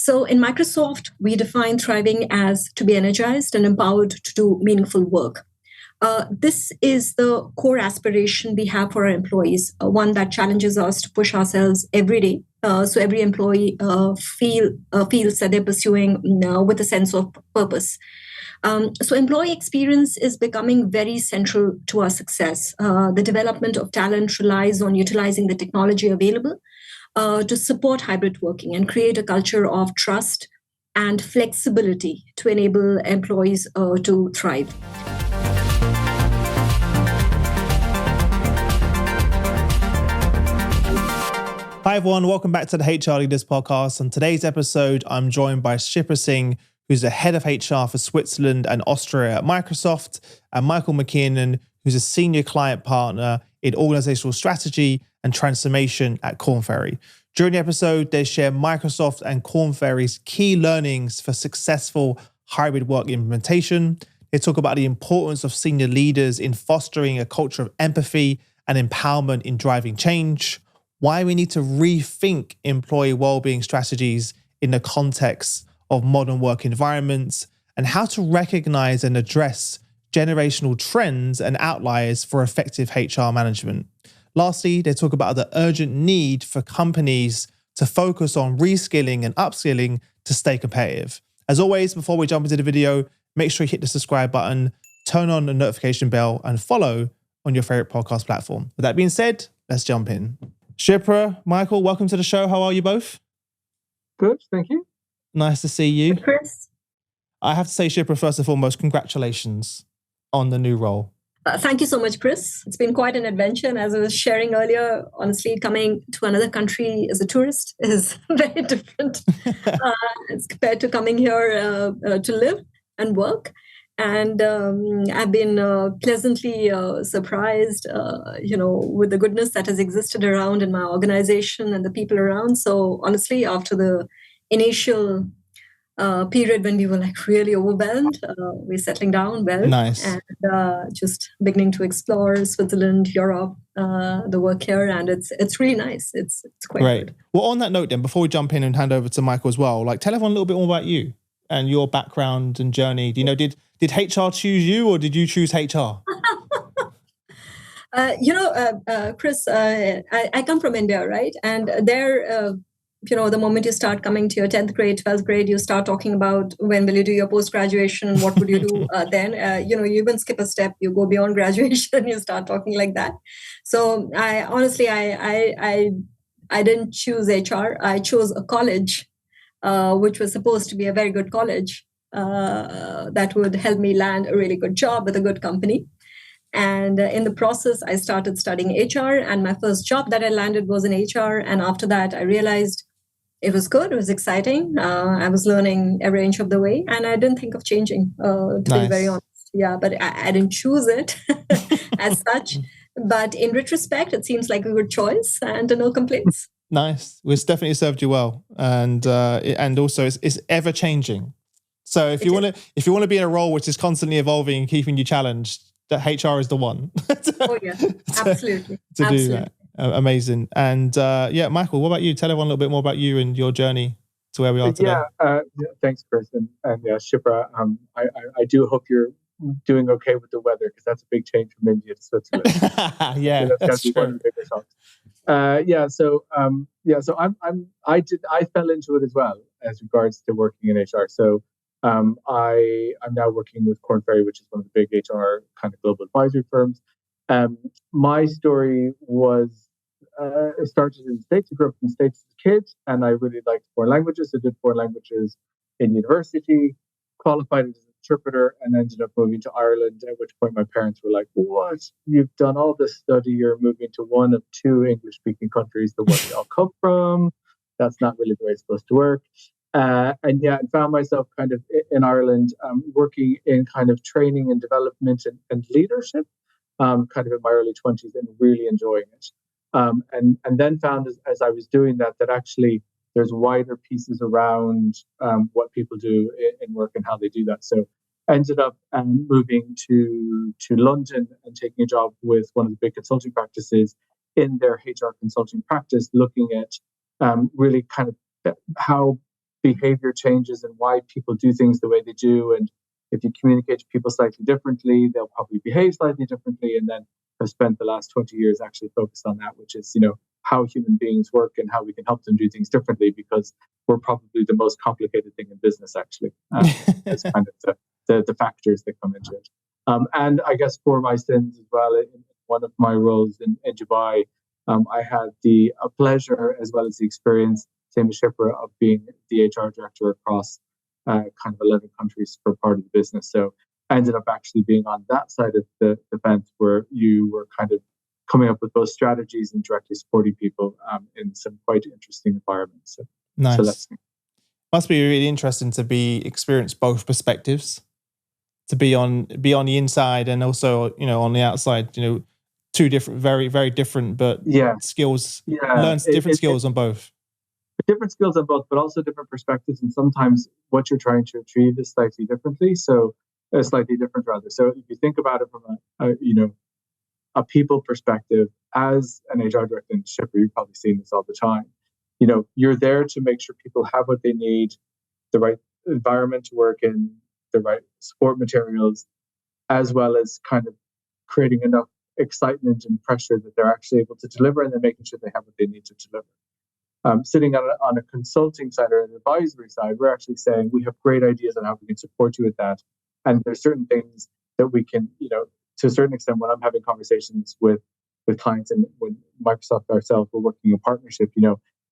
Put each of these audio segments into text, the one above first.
So in Microsoft, we define thriving as to be energized and empowered to do meaningful work. This is the core aspiration we have for our employees, one that challenges us to push ourselves every day. So every employee feels that they're pursuing with a sense of purpose. So employee experience is becoming very central to our success. The development of talent relies on utilizing the technology available to support hybrid working and create a culture of trust and flexibility to enable employees to thrive. Hi everyone, welcome back to the HR Leaders Podcast. On today's episode, I'm joined by Shipra Singh, who's the head of HR for Switzerland and Austria at Microsoft, and Michael McKiernan, who's a senior client partner in organizational strategy and transformation at Korn Ferry. During the episode, they share Microsoft and Korn Ferry's key learnings for successful hybrid work implementation. They talk about the importance of senior leaders in fostering a culture of empathy and empowerment in driving change, why we need to rethink employee well-being strategies in the context of modern work environments, and how to recognize and address generational trends and outliers for effective HR management. Lastly, they talk about the urgent need for companies to focus on reskilling and upskilling to stay competitive. As always, before we jump into the video, make sure you hit the subscribe button, turn on the notification bell, and follow on your favorite podcast platform. With that being said, let's jump in. Shipra, Michael, welcome to the show. How are you both? Good, thank you. Nice to see you. Chris? I have to say, Shipra, first and foremost, congratulations on the new role. Thank you so much, Chris. It's been quite an adventure. And as I was sharing earlier, honestly, coming to another country as a tourist is very different as compared to coming here to live and work. And I've been pleasantly surprised, with the goodness that has existed around in my organization and the people around. So honestly, after the initial period when we were like really overwhelmed, we're settling down well. Nice. And just beginning to explore Switzerland, Europe, the work here, and it's really nice. It's quite great. Good. Well, on that note, then, before we jump in and hand over to Michael as well, like tell everyone a little bit more about you and your background and journey. Do you know, did HR choose you or did you choose HR? Chris, I come from India, right? And there, the moment you start coming to your 10th grade, 12th grade, you start talking about when will you do your post-graduation and what would you do then? You even skip a step, you go beyond graduation, you start talking like that. So I honestly didn't choose HR. I chose a college, which was supposed to be a very good college that would help me land a really good job with a good company. And in the process, I started studying HR, and my first job that I landed was in HR. And after that, I realized it was good. It was exciting. I was learning every inch of the way, and I didn't think of changing, to be very honest. Yeah, but I didn't choose it as such. But in retrospect, it seems like a good choice and no complaints. Nice. Well, it's definitely served you well, and also it's ever changing. So if you want to be in a role which is constantly evolving and keeping you challenged, that HR is the one. Oh yeah, absolutely. to do that. Amazing. And Michael, what about you? Tell everyone a little bit more about you and your journey to where we are today. Thanks, Chris, and Shipra. I do hope you're doing okay with the weather, because that's a big change from India to Switzerland. That's true. One of the bigger shocks. I fell into it as well as regards to working in HR. So I'm now working with Korn Ferry, which is one of the big HR kind of global advisory firms. My story was it started in the States. I grew up in the States as a kid, and I really liked foreign languages. I did foreign languages in university, qualified as an interpreter, and ended up moving to Ireland, at which point my parents were like, "What? You've done all this study, you're moving to one of two English-speaking countries, the one we all come from. That's not really the way it's supposed to work." And found myself kind of in Ireland, working in kind of training and development and leadership, kind of in my early 20s, and really enjoying it. And then found as I was doing that actually there's wider pieces around what people do in work and how they do that. So ended up moving to London and taking a job with one of the big consulting practices in their HR consulting practice, looking at really kind of how behavior changes and why people do things the way they do. And if you communicate to people slightly differently, they'll probably behave slightly differently. And then I've spent the last 20 years actually focused on that, which is, how human beings work and how we can help them do things differently, because we're probably the most complicated thing in business, actually. It's kind of the factors that come into it. And I guess for my sins as well, in one of my roles in Dubai, I had the pleasure as well as the experience, same as Shipra, of being the HR director across kind of 11 countries for part of the business. So I ended up actually being on that side of the fence where you were kind of coming up with those strategies and directly supporting people in some quite interesting environments. Nice. So that's must be really interesting to experience both perspectives, to be on the inside and also on the outside. Two different, very very different, but skills. Learn different skills on both. Different skills on both, but also different perspectives. And sometimes what you're trying to achieve is slightly different rather. So if you think about it from a people perspective, as an HR director in Shipra, you've probably seen this all the time. You're there to make sure people have what they need, the right environment to work in, the right support materials, as well as kind of creating enough excitement and pressure that they're actually able to deliver, and then making sure they have what they need to deliver. Sitting on a consulting side or an advisory side, we're actually saying we have great ideas on how we can support you with that. And there's certain things that we can, to a certain extent, when I'm having conversations with clients and when Microsoft ourselves, we're working in partnership,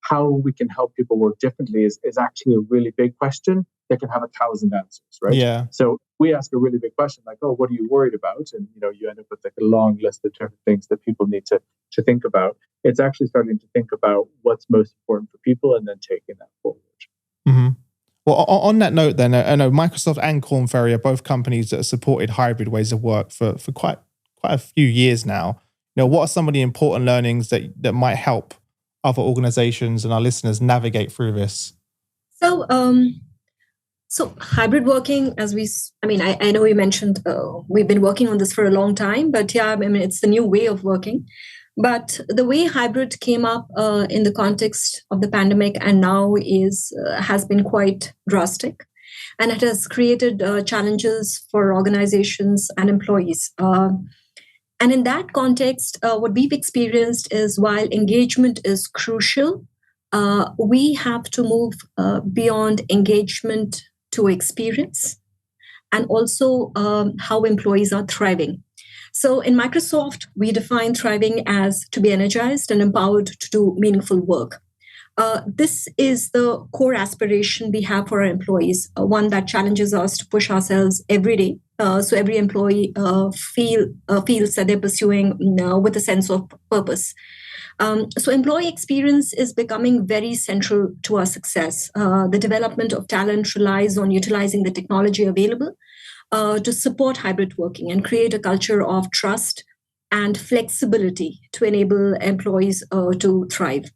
how we can help people work differently is actually a really big question that can have 1,000 answers, right? Yeah. So we ask a really big question like, oh, what are you worried about? And, you end up with like a long list of different things that people need to think about. It's actually starting to think about what's most important for people and then taking that forward. Mm-hmm. Well, on that note then, I know Microsoft and Korn Ferry are both companies that have supported hybrid ways of work for quite a few years now. What are some of the important learnings that might help other organizations and our listeners navigate through this? So hybrid working, I know you mentioned we've been working on this for a long time, but it's the new way of working. But the way hybrid came up in the context of the pandemic and now has been quite drastic, and it has created challenges for organizations and employees. And in that context, what we've experienced is while engagement is crucial, we have to move beyond engagement to experience and also how employees are thriving. So in Microsoft, we define thriving as to be energized and empowered to do meaningful work. This is the core aspiration we have for our employees, one that challenges us to push ourselves every day. So every employee feels that they're pursuing with a sense of purpose. So employee experience is becoming very central to our success. The development of talent relies on utilizing the technology available to support hybrid working and create a culture of trust and flexibility to enable employees to thrive.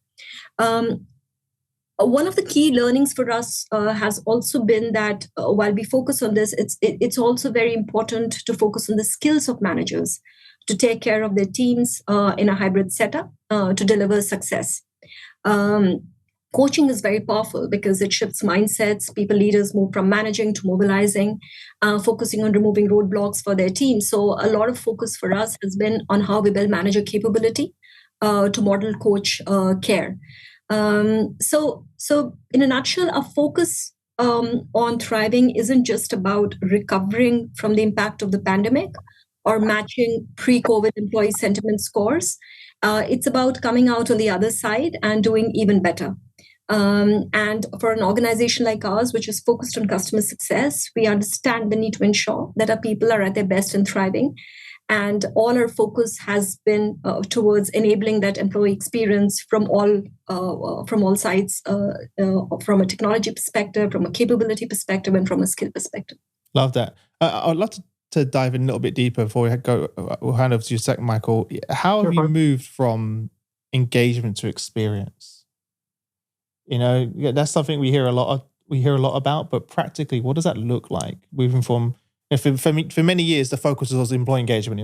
One of the key learnings for us has also been that while we focus on this, it's also very important to focus on the skills of managers to take care of their teams in a hybrid setup to deliver success. Coaching is very powerful because it shifts mindsets. People leaders move from managing to mobilizing, focusing on removing roadblocks for their team. So a lot of focus for us has been on how we build manager capability to model coach care. So in a nutshell, our focus on thriving isn't just about recovering from the impact of the pandemic or matching pre-COVID employee sentiment scores. It's about coming out on the other side and doing even better. And for an organization like ours, which is focused on customer success, we understand the need to ensure that our people are at their best and thriving. And all our focus has been towards enabling that employee experience from all sides, from a technology perspective, from a capability perspective, and from a skill perspective. Love that. I'd love to dive in a little bit deeper before we go. We'll hand over to you a second, Michael. How have you moved from engagement to experience? That's something we hear a lot about, but practically, what does that look like? Moving from, for many years, the focus was employee engagement.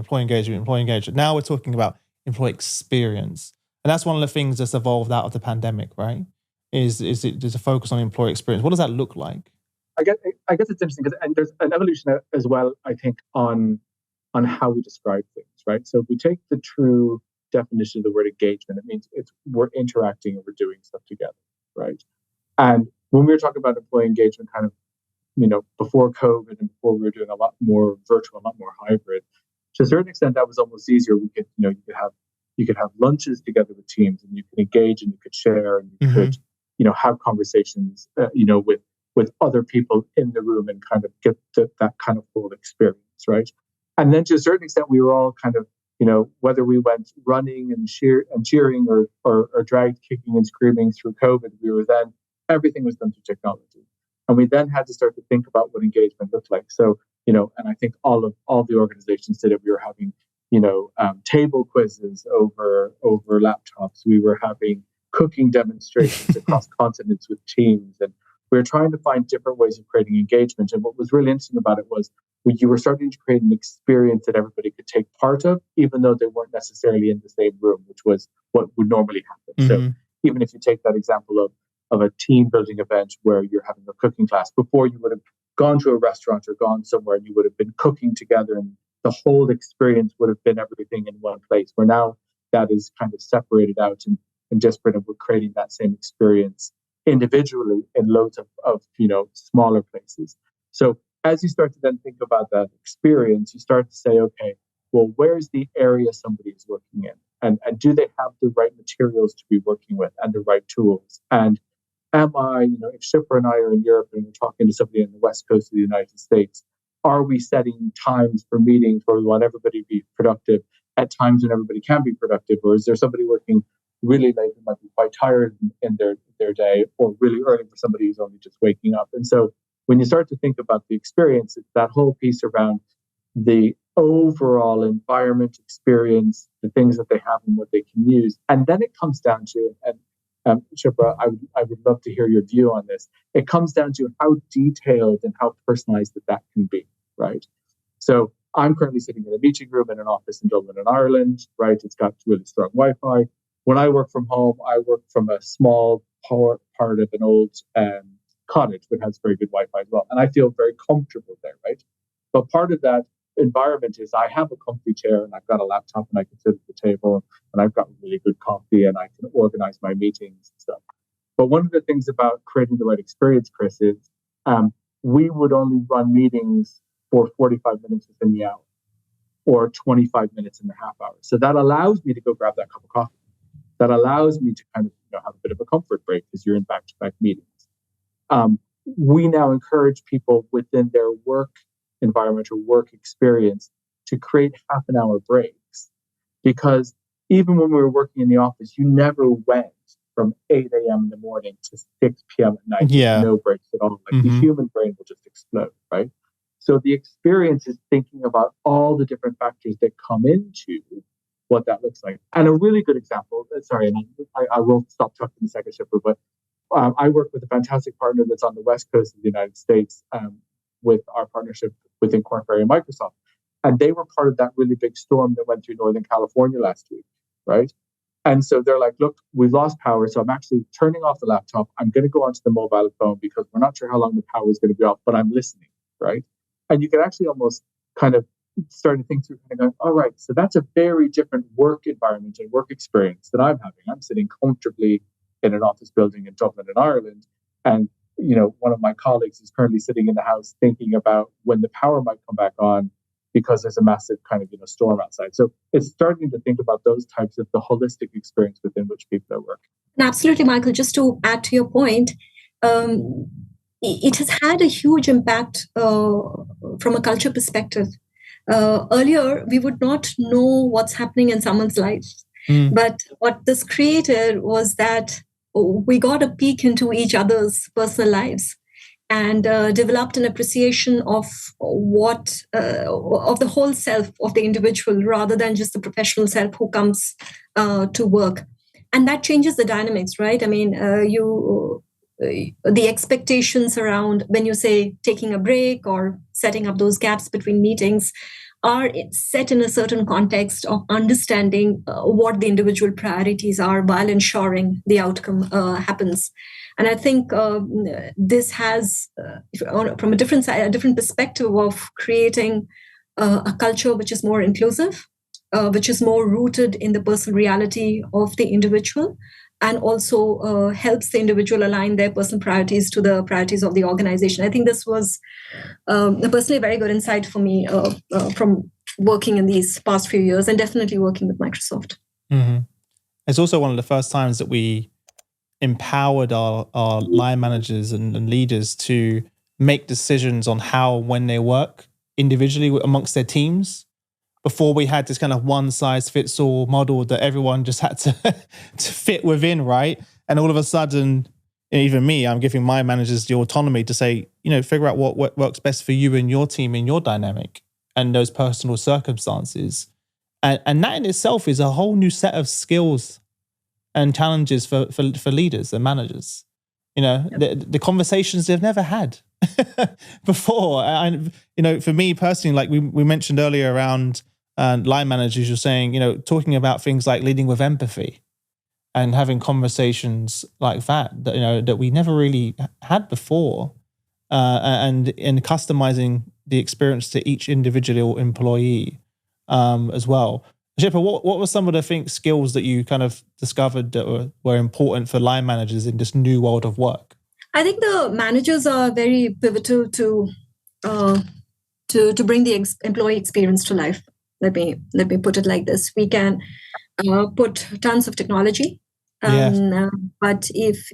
Now we're talking about employee experience. And that's one of the things that's evolved out of the pandemic, right? Is it there's a focus on employee experience? What does that look like? I guess it's interesting because and there's an evolution as well, I think, on how we describe things, right? So if we take the true definition of the word engagement, it means we're interacting and we're doing stuff together, right? And when we were talking about employee engagement, kind of, before COVID and before we were doing a lot more virtual, a lot more hybrid, to a certain extent, that was almost easier. We could, you could have lunches together with teams, and you could engage, and you could share, and you could, have conversations, with other people in the room, and kind of get that kind of whole experience, right? And then to a certain extent, we were all kind of, whether we went running and cheering or dragged kicking and screaming through COVID, everything was done through technology. And we then had to start to think about what engagement looked like. So, and I think all the organizations did it. We were having, table quizzes over laptops. We were having cooking demonstrations across continents with teams. And we were trying to find different ways of creating engagement. And what was really interesting about it was you were starting to create an experience that everybody could take part of, even though they weren't necessarily in the same room, which was what would normally happen. So even if you take that example of a team building event where you're having a cooking class, before you would have gone to a restaurant or gone somewhere and you would have been cooking together, and the whole experience would have been everything in one place, where now that is kind of separated out and disparate, and we're creating that same experience individually in loads of smaller places. So as you start to then think about that experience, you start to say, okay, well, where's the area somebody is working in? And do they have the right materials to be working with and the right tools? And am I, if Shipra and I are in Europe and we're talking to somebody in the West Coast of the United States, are we setting times for meetings where we want everybody to be productive at times when everybody can be productive? Or is there somebody working really late who might be quite tired in their day, or really early for somebody who's only just waking up? And so when you start to think about the experience, it's that whole piece around the overall environment experience, the things that they have and what they can use. And then it comes down to, and Shipra, I would love to hear your view on this. It comes down to how detailed and how personalized that can be, right? So I'm currently sitting in a meeting room in an office in Dublin in Ireland, right? It's got really strong Wi-Fi. When I work from home, I work from a small part of an old cottage, which has very good Wi-Fi as well. And I feel very comfortable there, right? But part of that environment is I have a comfy chair and I've got a laptop and I can sit at the table and I've got really good coffee and I can organize my meetings and stuff. But one of the things about creating the right experience, Chris, is we would only run meetings for 45 minutes within the hour or 25 minutes in the half hour. So that allows me to go grab that cup of coffee. That allows me to kind of have a bit of a comfort break because you're in back-to-back meetings. We now encourage people within their work environment or work experience to create half an hour breaks, because even when we were working in the office, you never went from 8 a.m. in the morning to 6 p.m. at night with no breaks at all. Like the human brain will just explode, right? So the experience is thinking about all the different factors that come into what that looks like. And a really good example, sorry, and I will stop talking in a second, Shipra, but I work with a fantastic partner that's on the West Coast of the United States with our partnership within Korn Ferry and Microsoft. And they were part of that really big storm that went through Northern California last week, right? And so they're like, look, we've lost power. So I'm actually turning off the laptop. I'm going to go onto the mobile phone because we're not sure how long the power is going to be off, but I'm listening, right? And you can actually almost kind of start to think through and going, all right, so that's a very different work environment and work experience that I'm having. I'm sitting comfortably in an office building in Dublin in Ireland. And, one of my colleagues is currently sitting in the house thinking about when the power might come back on because there's a massive kind of, storm outside. So it's starting to think about those types of the holistic experience within which people are working. Absolutely, Michael. Just to add to your point, it has had a huge impact from a culture perspective. Earlier, we would not know what's happening in someone's life. But what this created was that we got a peek into each other's personal lives and developed an appreciation of of the whole self of the individual rather than just the professional self who comes to work. And that changes the dynamics, right? I mean, the expectations around when you say taking a break or setting up those gaps between meetings are set in a certain context of understanding what the individual priorities are while ensuring the outcome happens. And I think this has, from a different side, a different perspective of creating a culture which is more inclusive, which is more rooted in the personal reality of the individual, and also helps the individual align their personal priorities to the priorities of the organization. I think this was personally a very good insight for me from working in these past few years, and definitely working with Microsoft. Mm-hmm. It's also one of the first times that we empowered our line managers and leaders to make decisions on how, when they work individually amongst their teams. Before, we had this kind of one-size-fits-all model that everyone just had to fit within, right? And all of a sudden, even me, I'm giving my managers the autonomy to say, figure out what works best for you and your team in your dynamic and those personal circumstances. And that in itself is a whole new set of skills and challenges for leaders and managers. The conversations they've never had before. And for me personally, like we mentioned earlier around line managers, you're saying, talking about things like leading with empathy and having conversations like that we never really had before, and customizing the experience to each individual employee as well. Shipra, what were some of the skills that you kind of discovered that were important for line managers in this new world of work? I think the managers are very pivotal to bring the employee experience to life. Let me put it like this: we can put tons of technology, but if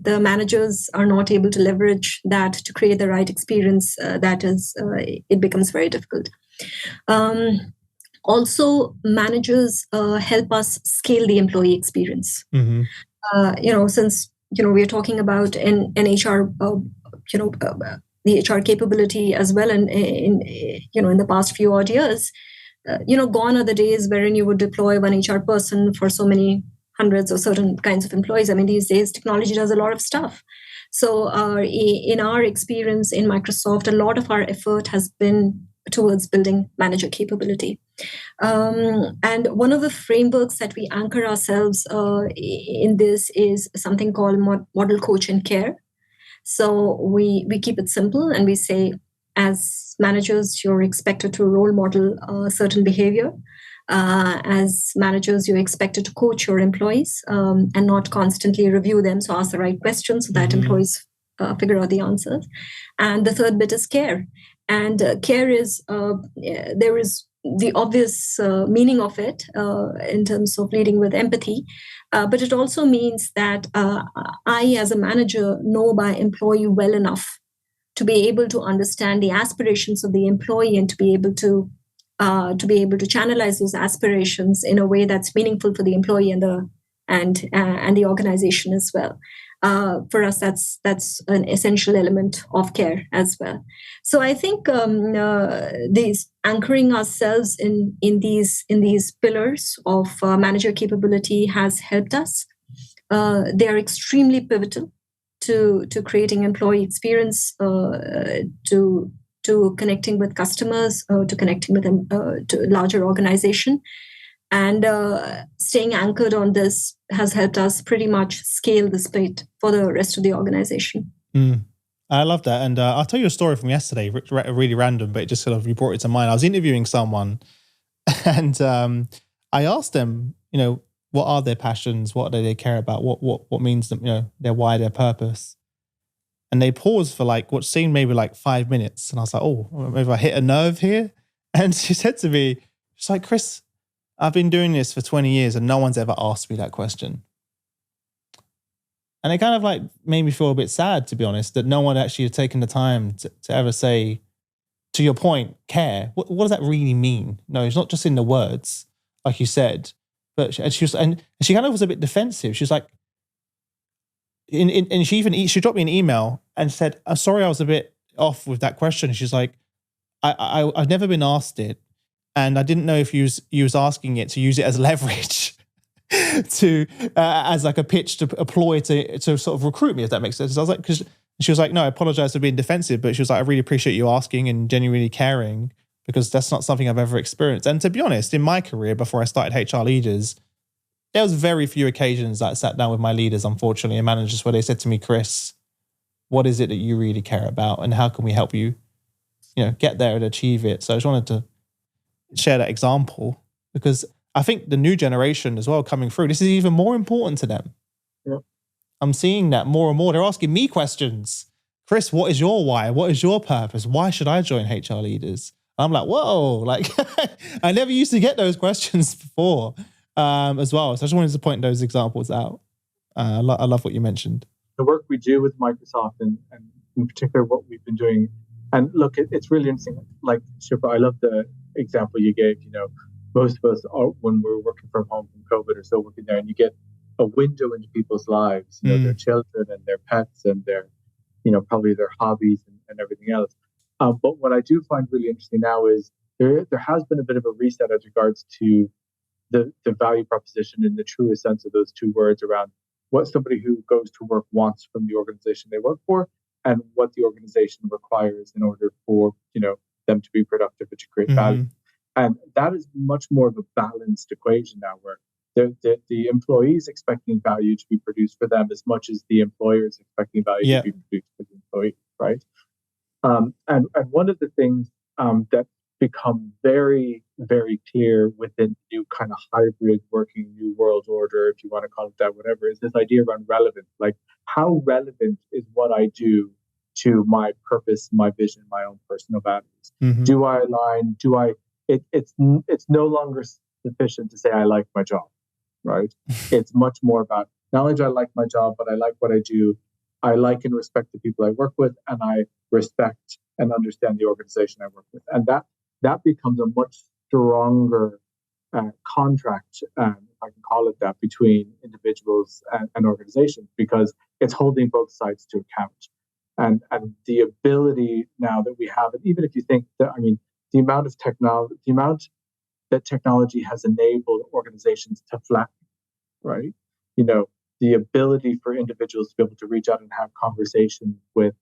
the managers are not able to leverage that to create the right experience, it becomes very difficult. Also, managers help us scale the employee experience. Mm-hmm. Since we are talking about an HR, the HR capability as well, and in the past few odd years, gone are the days wherein you would deploy one HR person for so many hundreds or certain kinds of employees. I mean, these days technology does a lot of stuff. So in our experience in Microsoft, a lot of our effort has been towards building manager capability. And one of the frameworks that we anchor ourselves in this is something called model, coach, and care. So we keep it simple, and we say, as managers, you're expected to role model certain behavior. As managers, you're expected to coach your employees and not constantly review them. So ask the right questions so that employees figure out the answers. And the third bit is care. And care is, there is the obvious meaning of it in terms of leading with empathy. But it also means that I, as a manager, know my employee well enough to be able to understand the aspirations of the employee and to be able to channelize those aspirations in a way that's meaningful for the employee and the organization as well. For us, that's an essential element of care as well. So I think these anchoring ourselves in these pillars of manager capability has helped us. They are extremely pivotal to creating employee experience, to connecting with customers, to connecting with them, to a larger organization. And staying anchored on this has helped us pretty much scale the speed for the rest of the organization. I love that. And I'll tell you a story from yesterday, really random, but it just sort of, you brought it to mind. I was interviewing someone and I asked them, what are their passions? What do they care about? What means them, their why, their purpose? And they paused for what seemed maybe 5 minutes. And I was like, oh, maybe I hit a nerve here. And she said to me, she's like, Chris, I've been doing this for 20 years and no one's ever asked me that question. And it kind of made me feel a bit sad, to be honest, that no one actually had taken the time to ever say, to your point, care. What does that really mean? No, it's not just in the words, like you said. But she kind of was a bit defensive. She was like, and she dropped me an email and said, I'm sorry, I was a bit off with that question. She's like, I've never been asked it. And I didn't know if you was asking it to use it as leverage to as a pitch to employ to sort of recruit me, if that makes sense. So I was like, because she was like, no, I apologize for being defensive, but she was like, I really appreciate you asking and genuinely caring. because that's not something I've ever experienced. And to be honest, in my career, before I started HR Leaders, there was very few occasions that I sat down with my leaders, unfortunately, and managers where they said to me, Chris, what is it that you really care about and how can we help you, get there and achieve it? So I just wanted to share that example because I think the new generation as well coming through, this is even more important to them. Yeah. I'm seeing that more and more. They're asking me questions. Chris, what is your why? What is your purpose? Why should I join HR Leaders? I'm like, whoa, like I never used to get those questions before as well. So I just wanted to point those examples out. I love what you mentioned. The work we do with Microsoft and in particular what we've been doing. And look, it's really interesting. Like, Shipra, I love the example you gave. Most of us are, when we're working from home from COVID or so, working there, and you get a window into people's lives, their children and their pets and their, probably their hobbies and everything else. But what I do find really interesting now is there has been a bit of a reset as regards to the value proposition in the truest sense of those two words around what somebody who goes to work wants from the organization they work for and what the organization requires in order for, them to be productive and to create value. And that is much more of a balanced equation now where the employees expecting value to be produced for them as much as the employers expecting value to be produced for the employee, right? And one of the things that become very, very clear within the new kind of hybrid working new world order, if you want to call it that, whatever, is this idea around relevance. Like, how relevant is what I do to my purpose, my vision, my own personal values? Do I align? It's no longer sufficient to say I like my job, right? It's much more about not only do I like my job, but I like what I do. I like and respect the people I work with, and I respect and understand the organization I work with. And that becomes a much stronger contract, if I can call it that, between individuals and organizations, because it's holding both sides to account. And the ability now that we have, and even if you think that, the amount of technology, the amount that technology has enabled organizations to flatten, right? The ability for individuals to be able to reach out and have conversations with,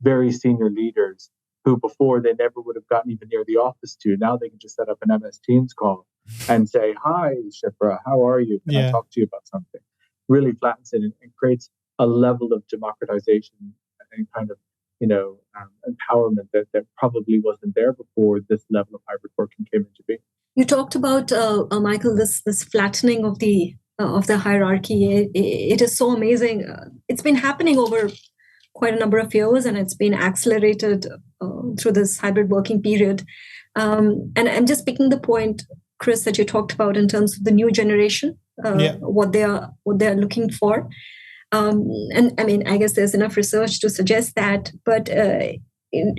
very senior leaders who before they never would have gotten even near the office to. Now they can just set up an MS Teams call and say, "Hi, Shipra, how are you? Can I talk to you about something?" Really flattens it and creates a level of democratization and kind of, empowerment that probably wasn't there before this level of hybrid working came into being. You talked about, Michael, this flattening of the hierarchy. It is so amazing. It's been happening over quite a number of years, and it's been accelerated through this hybrid working period. And I'm just picking the point, Chris, that you talked about in terms of the new generation, what they are looking for. And I guess there's enough research to suggest that. But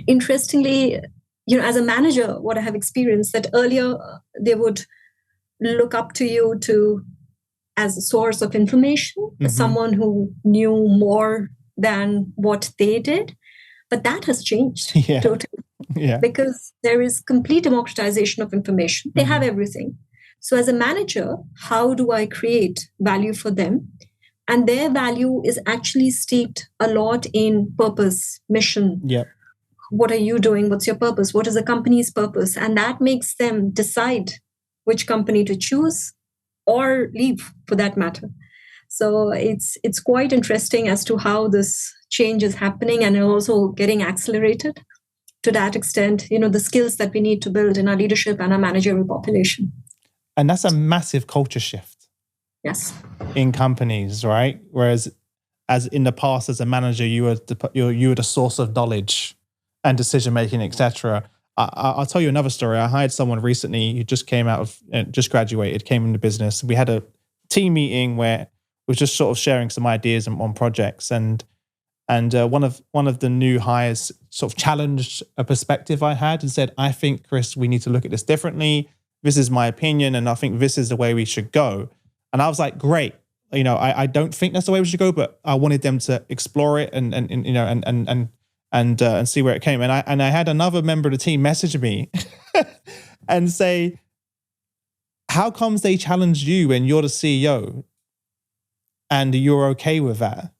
interestingly, as a manager, what I have experienced that earlier they would look up to you as a source of information, someone who knew more than what they did. But that has changed totally. Because there is complete democratization of information. They have everything. So as a manager, how do I create value for them? And their value is actually steeped a lot in purpose, mission. What are you doing? What's your purpose? What is the company's purpose? And that makes them decide which company to choose or leave, for that matter. So it's quite interesting as to how this change is happening and also getting accelerated to that extent, the skills that we need to build in our leadership and our managerial population. And that's a massive culture shift. Yes. In companies, right? Whereas as in the past, as a manager, you were the source of knowledge and decision making, etc. I'll tell you another story. I hired someone recently who just just graduated, came into business. We had a team meeting where we were just sort of sharing some ideas on projects, and one of the new hires sort of challenged a perspective I had and said, "I think, Chris, we need to look at this differently. This is my opinion, and I think this is the way we should go." And I was like, "Great, I don't think that's the way we should go," but I wanted them to explore it and see where it came. And I had another member of the team message me and say, "How comes they challenged you when you're the CEO and you're okay with that?"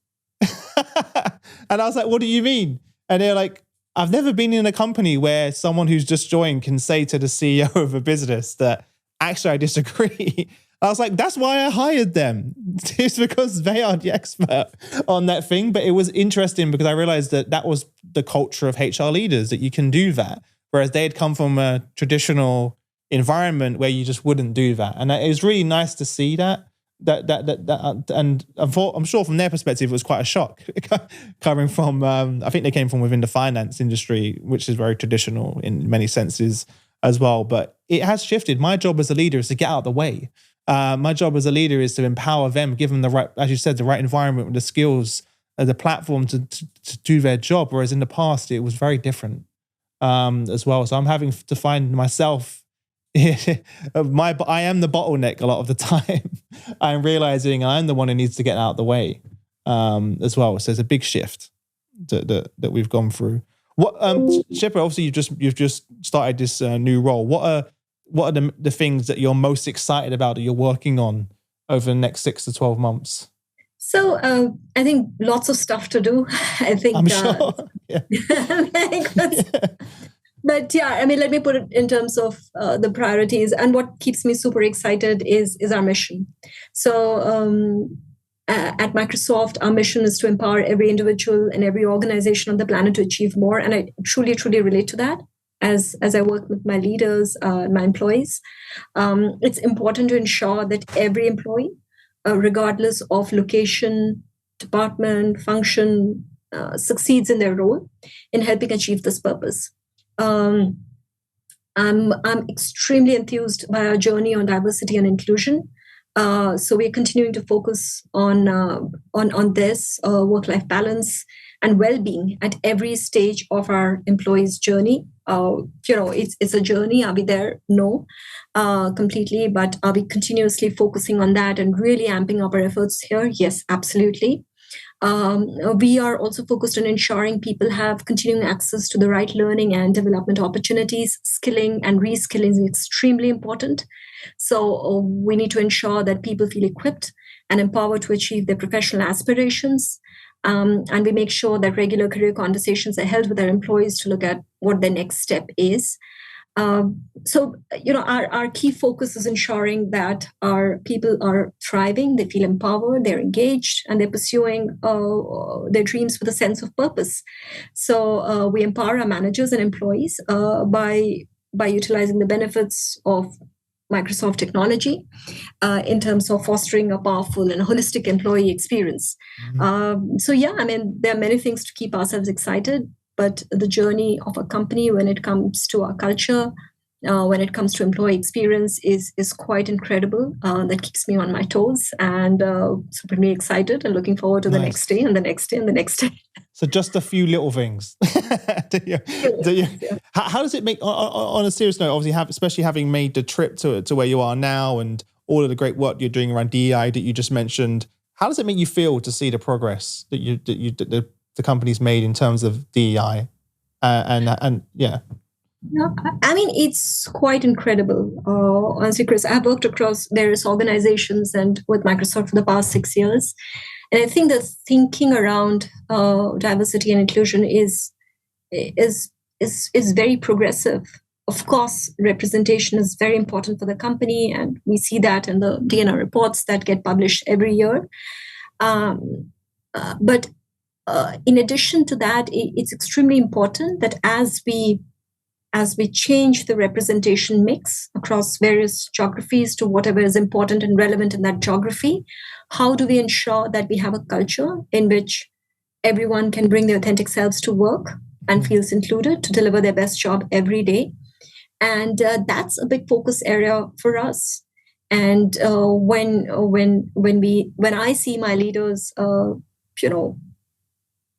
And I was like, "What do you mean?" And they're like, I've never been in a company where someone who's just joined can say to the CEO of a business that actually I disagree. I was like, that's why I hired them. It's because they are the expert on that thing. But it was interesting because I realized that was the culture of HR leaders, that you can do that. Whereas they had come from a traditional environment where you just wouldn't do that. And it was really nice to see that. And I'm sure from their perspective, it was quite a shock coming from, I think they came from within the finance industry, which is very traditional in many senses as well. But it has shifted. My job as a leader is to get out of the way. My job as a leader is to empower them, give them the right, as you said, the right environment, the skills, the platform to do their job. Whereas in the past, it was very different as well. So I'm having to find myself, I am the bottleneck a lot of the time. I'm realizing I'm the one who needs to get out of the way as well. So there's a big shift that we've gone through. What Shipra, obviously you've just started this new role. What are the things that you're most excited about that you're working on over the next 6 to 12 months? So I think lots of stuff to do. I think I'm sure. Yeah. But yeah, I mean, let me put it in terms of the priorities. And what keeps me super excited is our mission. So at Microsoft, our mission is to empower every individual and every organization on the planet to achieve more. And I truly, truly relate to that as I work with my leaders, my employees. It's important to ensure that every employee, regardless of location, department, function, succeeds in their role in helping achieve this purpose. I'm extremely enthused by our journey on diversity and inclusion. So we're continuing to focus on this work-life balance and well-being at every stage of our employees' journey. It's a journey. Are we there? No, completely. But are we continuously focusing on that and really amping up our efforts here? Yes, absolutely. We are also focused on ensuring people have continuing access to the right learning and development opportunities. Skilling and reskilling is extremely important. So we need to ensure that people feel equipped and empowered to achieve their professional aspirations. And we make sure that regular career conversations are held with our employees to look at what their next step is. Our key focus is ensuring that our people are thriving, they feel empowered, they're engaged, and they're pursuing their dreams with a sense of purpose. So we empower our managers and employees by utilizing the benefits of Microsoft technology in terms of fostering a powerful and holistic employee experience. Mm-hmm. There are many things to keep ourselves excited. But the journey of a company when it comes to our culture, when it comes to employee experience is quite incredible. That keeps me on my toes and supremely excited and looking forward to the next day and the next day and the next day. So just a few little things. How does it make, on a serious note, obviously, especially having made the trip to where you are now and all of the great work you're doing around DEI that you just mentioned, how does it make you feel to see the progress that the company's made in terms of DEI, and yeah. No, I mean, it's quite incredible. Honestly, Chris, I've worked across various organizations and with Microsoft for the past 6 years, and I think the thinking around diversity and inclusion is very progressive. Of course, representation is very important for the company, and we see that in the D&R reports that get published every year. But in addition to that, it's extremely important that as we change the representation mix across various geographies to whatever is important and relevant in that geography, how do we ensure that we have a culture in which everyone can bring their authentic selves to work and feels included to deliver their best job every day? And that's a big focus area for us. And when I see my leaders,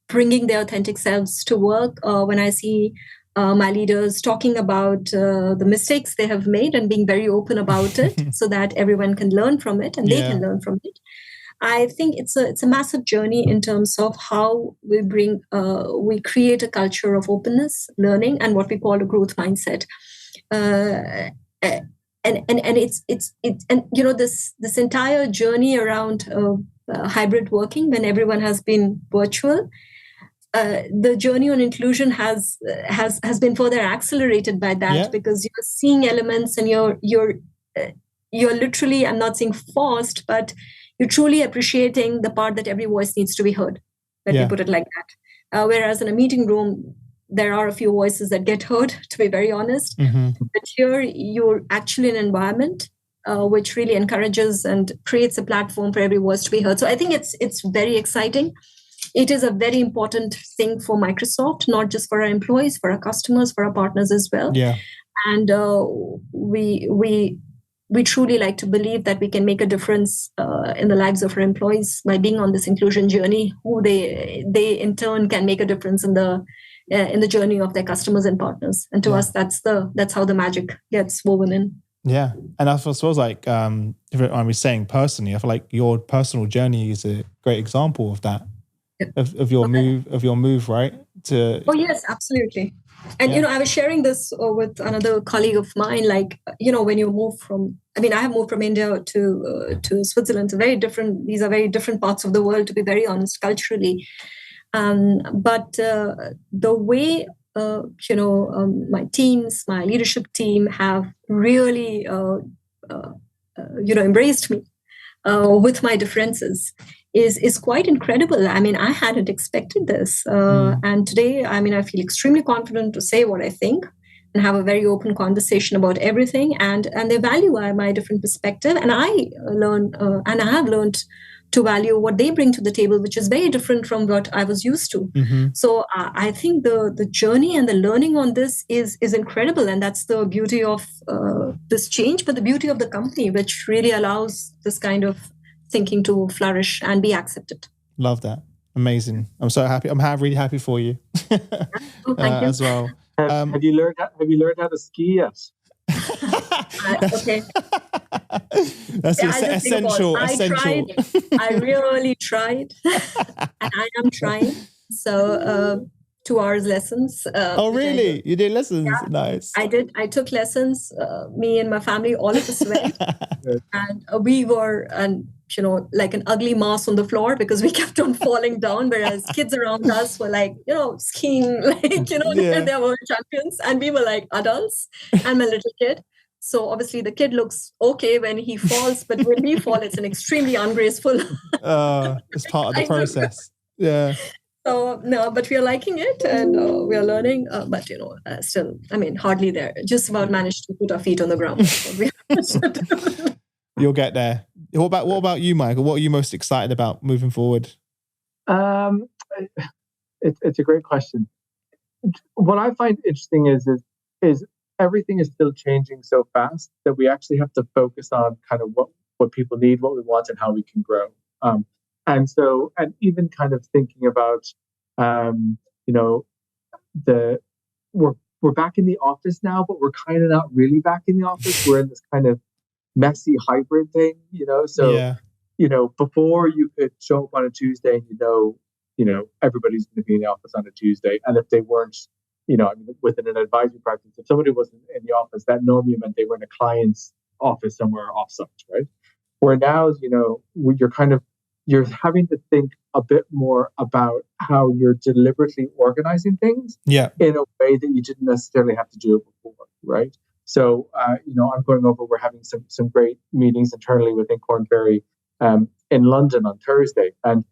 bringing their authentic selves to work, when I see my leaders talking about the mistakes they have made and being very open about it so that everyone can learn from it and they can learn from it. I think it's a massive journey in terms of how we create a culture of openness, learning, and what we call a growth mindset. This entire journey around hybrid working when everyone has been virtual. the journey on inclusion has been further accelerated by that, because you're seeing elements and you're literally, I'm not saying forced, but you're truly appreciating the part that every voice needs to be heard. Let me put it like that. Whereas in a meeting room, there are a few voices that get heard, to be very honest. Mm-hmm. But here, you're actually in an environment which really encourages and creates a platform for every voice to be heard. So I think it's very exciting. It is a very important thing for Microsoft, not just for our employees, for our customers, for our partners as well. Yeah. And we truly like to believe that we can make a difference in the lives of our employees by being on this inclusion journey, who they in turn can make a difference in the journey of their customers and partners. And to us, that's how the magic gets woven in. Yeah. And I suppose, like, if I was saying personally, I feel like your personal journey is a great example of that, of your move, right? Oh, yes, absolutely. And, I was sharing this with another colleague of mine, like, when you move from, I have moved from India to Switzerland. These are very different parts of the world, to be very honest, culturally. But the way, my teams, my leadership team have really, embraced me with my differences is quite incredible. I hadn't expected this. And today, I feel extremely confident to say what I think and have a very open conversation about everything. And they value my different perspective. And I have learned to value what they bring to the table, which is very different from what I was used to. Mm-hmm. So I think the journey and the learning on this is incredible. And that's the beauty of this change, but the beauty of the company, which really allows this kind of thinking to flourish and be accepted. Love that. Amazing. I'm so happy. I'm really happy for you. Thank you. As well. Have you learned how to ski yet? Okay. That's essential. Tried. I really tried, and I am trying. So 2 hours lessons. Oh, really? You did lessons? Yeah, nice. I did. I took lessons. Me and my family, all of us went, and we were like an ugly mass on the floor because we kept on falling down. Whereas kids around us were like, skiing, they were champions, and we were like adults. And my little kid. So obviously the kid looks okay when he falls, but when we fall, it's an extremely ungraceful. It's part of the process. Yeah. So no, but we are liking it and we are learning. But still, hardly there. Just about managed to put our feet on the ground. You'll get there. What about you, Michael? What are you most excited about moving forward? It's a great question. What I find interesting is everything is still changing so fast that we actually have to focus on kind of what people need, what we want, and how we can grow. And even kind of thinking about, we're back in the office now, but we're kind of not really back in the office. We're in this kind of messy hybrid thing, So, before you could show up on a Tuesday and everybody's going to be in the office on a Tuesday, and if they weren't, within an advisory practice, if somebody wasn't in the office, that normally meant they were in a client's office somewhere offsite, right? Where now, you're having to think a bit more about how you're deliberately organizing things in a way that you didn't necessarily have to do it before, right? So, I'm going over, we're having some great meetings internally within Korn Ferry in London on Thursday. And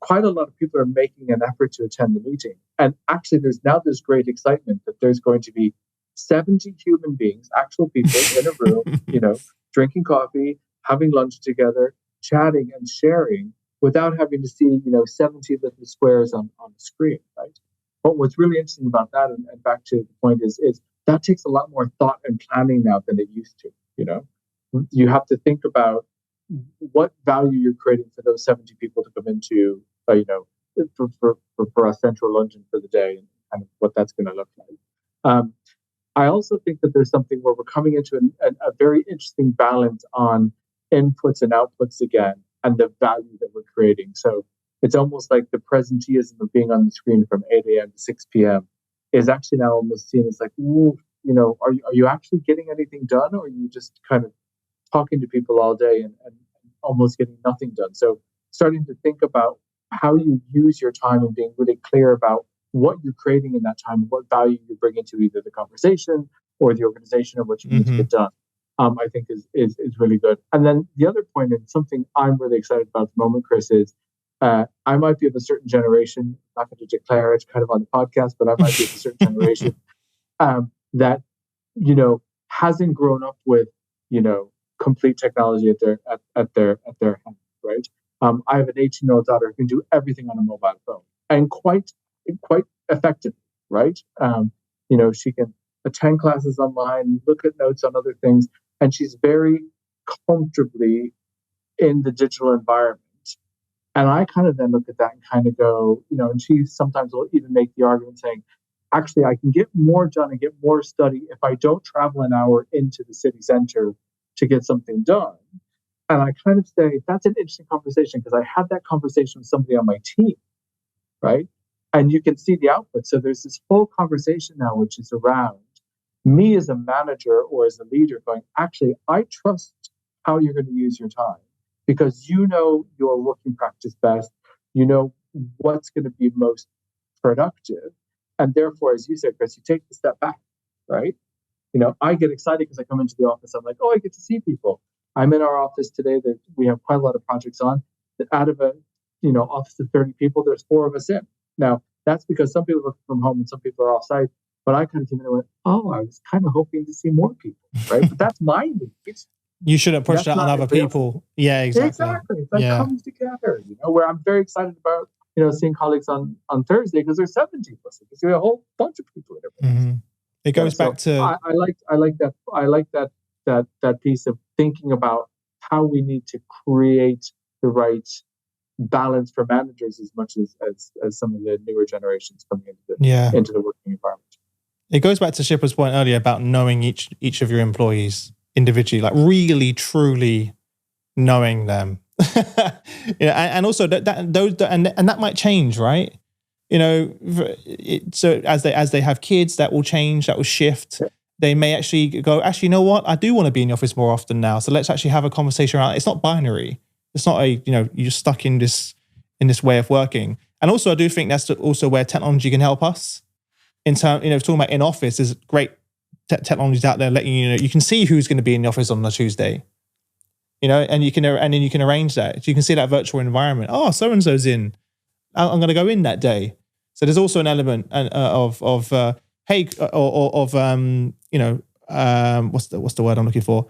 quite a lot of people are making an effort to attend the meeting. And actually, there's great excitement that there's going to be 70 human beings, actual people in a room, drinking coffee, having lunch together, chatting and sharing without having to see, 70 little squares on the screen, right? But what's really interesting about that, and back to the point is that takes a lot more thought and planning now than it used to, You have to think about what value you're creating for those 70 people to come into, for a central London for the day and kind of what that's going to look like. I also think that there's something where we're coming into a very interesting balance on inputs and outputs again, and the value that we're creating. So it's almost like the presenteeism of being on the screen from 8 a.m. to 6 p.m. is actually now almost seen as like, are you actually getting anything done, or are you just kind of talking to people all day and almost getting nothing done? So starting to think about how you use your time and being really clear about what you're creating in that time, what value you bring into either the conversation or the organization or what you need to get done, I think is really good. And then the other point, and something I'm really excited about at the moment, Chris, is I might be of a certain generation, not going to declare it kind of on the podcast, but I might be of a certain generation that, hasn't grown up with, complete technology at their hand, right? I have an 18-year-old daughter who can do everything on a mobile phone and quite effectively, right? She can attend classes online, look at notes on other things, and she's very comfortably in the digital environment. And I kind of then look at that and kind of go, and she sometimes will even make the argument saying, actually, I can get more done and get more study if I don't travel an hour into the city center to get something done. And I kind of say, that's an interesting conversation because I had that conversation with somebody on my team, right? And you can see the output. So there's this whole conversation now, which is around me as a manager or as a leader going, actually, I trust how you're going to use your time because you know your working practice best, you know what's going to be most productive. And therefore, as you said, Chris, you take the step back, right? I get excited because I come into the office. I'm like, oh, I get to see people. I'm in our office today that we have quite a lot of projects on. Out of a office of 30 people, there's 4 of us in. Now, that's because some people work from home and some people are off-site. But I kind of came in and went, oh, I was kind of hoping to see more people, right? But that's my need. You shouldn't push that on other people. Yeah, exactly. Exactly. That comes together, where I'm very excited about, seeing colleagues on Thursday because there's 70 of us. There's a whole bunch of people in it. It goes back to... I like that piece of thinking about how we need to create the right balance for managers as much as some of the newer generations coming into the working environment. It goes back to Shipra's point earlier about knowing each of your employees individually, like really, truly knowing them. And also that might change, right? So as they have kids, that will change, that will shift. Yeah. They may actually go, you know what? I do want to be in the office more often now. So let's actually have a conversation around it. It's not binary. It's not you're stuck in this way of working. And also, I do think that's also where technology can help us. In terms, talking about in office, there's great technologies out there letting you can see who's going to be in the office on a Tuesday. And then you can arrange that. So you can see that virtual environment. Oh, so and so's in. I'm going to go in that day. So there's also an element of what's the word I'm looking for?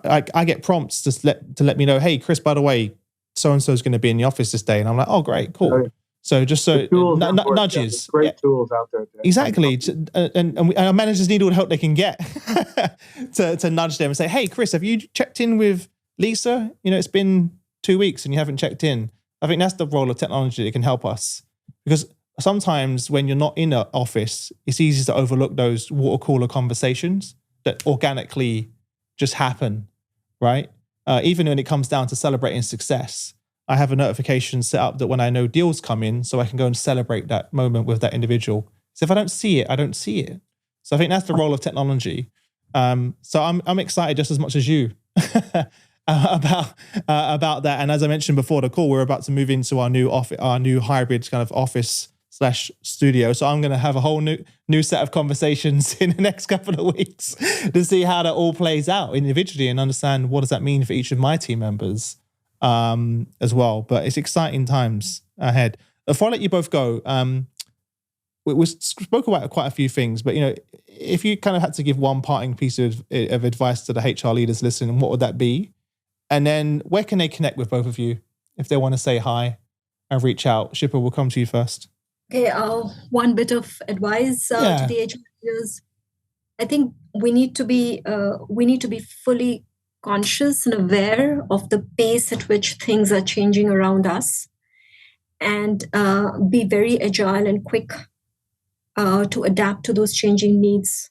I get prompts to let me know, hey, Chris, by the way, so and so is going to be in the office this day, and I'm like, oh, great, cool. Oh, yeah. So just nudges, great tools out there. Exactly, and our managers need all the help they can get to nudge them and say, hey, Chris, have you checked in with Lisa? It's been 2 weeks and you haven't checked in. I think that's the role of technology that can help us, because sometimes when you're not in an office, it's easy to overlook those water cooler conversations that organically just happen, right? Even when it comes down to celebrating success, I have a notification set up that when I know deals come in, so I can go and celebrate that moment with that individual. So if I don't see it, I don't see it. So I think that's the role of technology. So I'm excited just as much as you about that. And as I mentioned before the call, we're about to move into our new hybrid kind of office/studio. So I'm going to have a whole new set of conversations in the next couple of weeks to see how that all plays out individually and understand what does that mean for each of my team members as well. But it's exciting times ahead. Before I let you both go, we spoke about quite a few things, but if you kind of had to give one parting piece of advice to the HR leaders listening, what would that be? And then where can they connect with both of you if they want to say hi and reach out? Shipra, we'll come to you first. Okay, one bit of advice to the HR leaders. I think we need to be fully conscious and aware of the pace at which things are changing around us, and be very agile and quick to adapt to those changing needs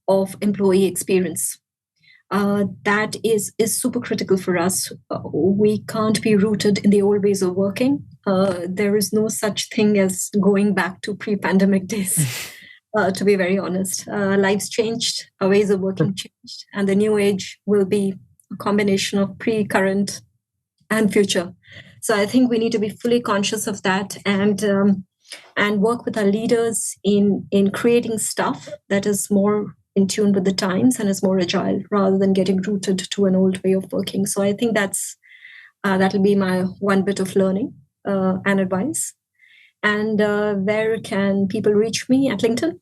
of employee experience. That is super critical for us. We can't be rooted in the old ways of working. There is no such thing as going back to pre-pandemic days, to be very honest. Lives changed, our ways of working changed, and the new age will be a combination of pre, current, and future. So I think we need to be fully conscious of that and work with our leaders in creating stuff that is more in tune with the times and is more agile rather than getting rooted to an old way of working. So I think that'll be my one bit of learning and advice. And where can people reach me? At LinkedIn.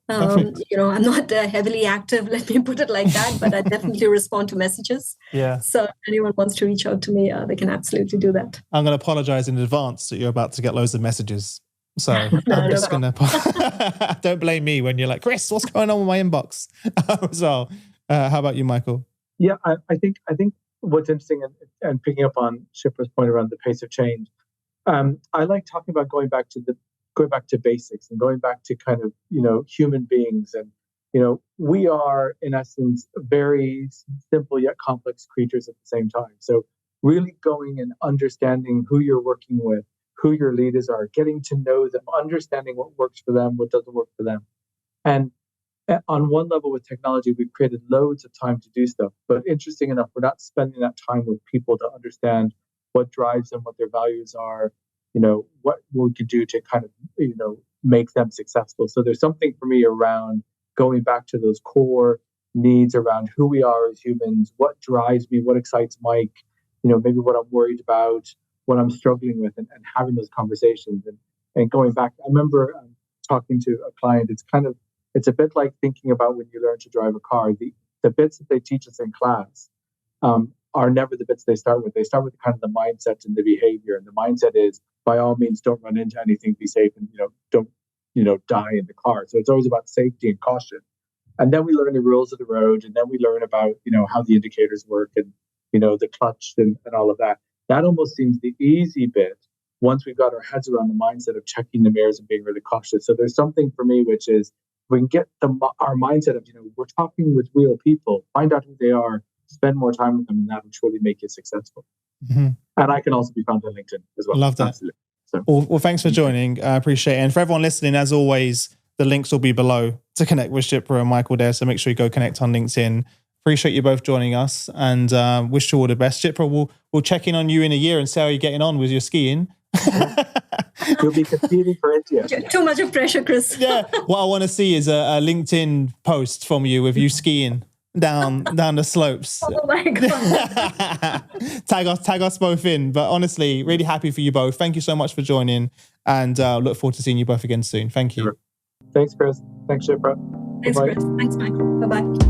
I'm not heavily active, let me put it like that, but I definitely respond to messages. Yeah. So if anyone wants to reach out to me, they can absolutely do that. I'm going to apologize in advance that you're about to get loads of messages. So I'm just going to, don't blame me when you're like, Chris, what's going on with my inbox? So how about you, Michael? Yeah, I think what's interesting and picking up on Shipra's point around the pace of change, I like talking about going back to basics and going back to kind of, human beings. And, we are in essence very simple yet complex creatures at the same time. So really going and understanding who you're working with, who your leaders are, getting to know them, understanding what works for them, what doesn't work for them. And on one level with technology, we've created loads of time to do stuff. But interesting enough, we're not spending that time with people to understand what drives them, what their values are, what we could do to kind of, make them successful. So there's something for me around going back to those core needs around who we are as humans, what drives me, what excites Mike, maybe what I'm worried about, what I'm struggling with, and having those conversations and going back. I remember talking to a client. It's a bit like thinking about when you learn to drive a car. The bits that they teach us in class are never the bits they start with. They start with kind of the mindset and the behavior. And the mindset is, by all means, don't run into anything, be safe, and don't die in the car. So it's always about safety and caution. And then we learn the rules of the road, and then we learn about how the indicators work and the clutch and all of that. That almost seems the easy bit once we've got our heads around the mindset of checking the mirrors and being really cautious. So there's something for me which is we can get our mindset of we're talking with real people, find out who they are, spend more time with them, and that will truly make you successful. Mm-hmm. And I can also be found on LinkedIn as well. Love that. Absolutely. So. Well, thanks for joining. I appreciate it. And for everyone listening, as always, the links will be below to connect with Shipra and Michael there. So make sure you go connect on LinkedIn. Appreciate you both joining us and wish you all the best. Shipra, we'll check in on you in a year and see how you're getting on with your skiing. You'll be competing for India. Too much of pressure, Chris. Yeah. What I want to see is a LinkedIn post from you with you skiing down the slopes. Oh my God. tag us both in. But honestly, really happy for you both. Thank you so much for joining, and look forward to seeing you both again soon. Thank you. Thanks, Chris. Thanks, Shipra. Thanks, Bye-bye. Chris. Thanks, Michael. Bye-bye.